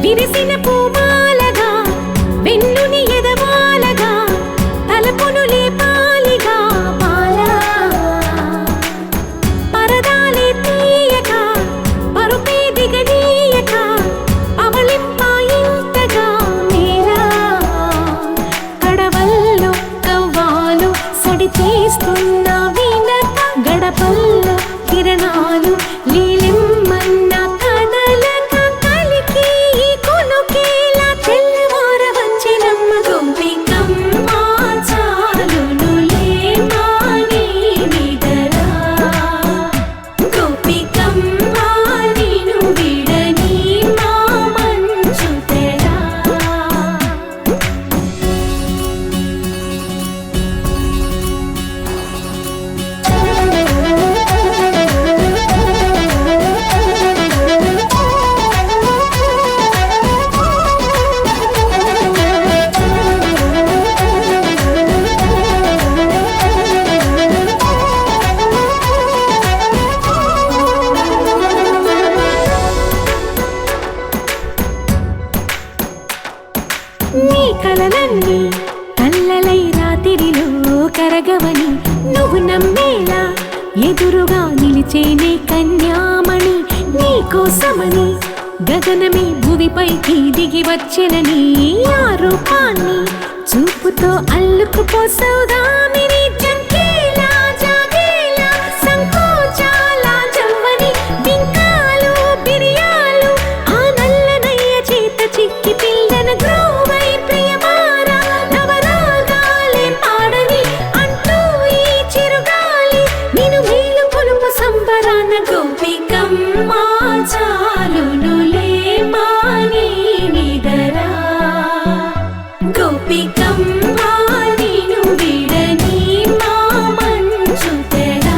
విరిసిన పూమాలగా వెన్నుని ఎదవాలగా తలపును లేపాలిగా బాలా పరదాలే తీయక పరుపే దిగనీయక అవలింపాయింతగా మేరా కడవల్లో కవ్వాలు సడి చేస్తున్న వీణత గడపల్లో కిరణాలు లీలిమ్మన్న నీ కలలన్నీ కల్లలై రాత్రిలో కరగవని నువ్వు నమ్మేలా ఎదురుగా నిలిచేనే కన్యామణి నీకోసమని గగనమే భువిపైకి దిగి వచ్చెనని ఆ రూపాన్ని చూపుతో అల్లుకుపోసౌదామిని జంకేలా జాగేలా సంకోచాల జవ్వని బింకాలు బిరియాలు ఆ నల్లనయ్య చేత చిక్కి పిల్లన గ్రోవై ప్రియమారా నవరాగాలే పాడని అంటూ ఈ చిరుగాలి నిన్ను మేలు కొలుపు సంబరాన గోపికమ్మ చాలునులే మాని నిదరా గోపికమ్మ నిన్ను విడని మా మంచు తెరా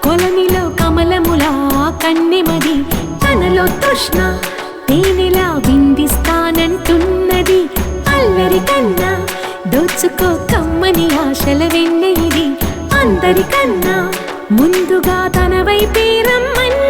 కొలనిలో కమలములా కన్నెమది తనలో తృష్ణ తేనెలా విందిస్తానంటున్నది అల్లరి కన్నా దోచుకో కమ్మని ఆశల వెన్నె ఇది అందరికన్నా ముందుగా తన వైపే రమ్మని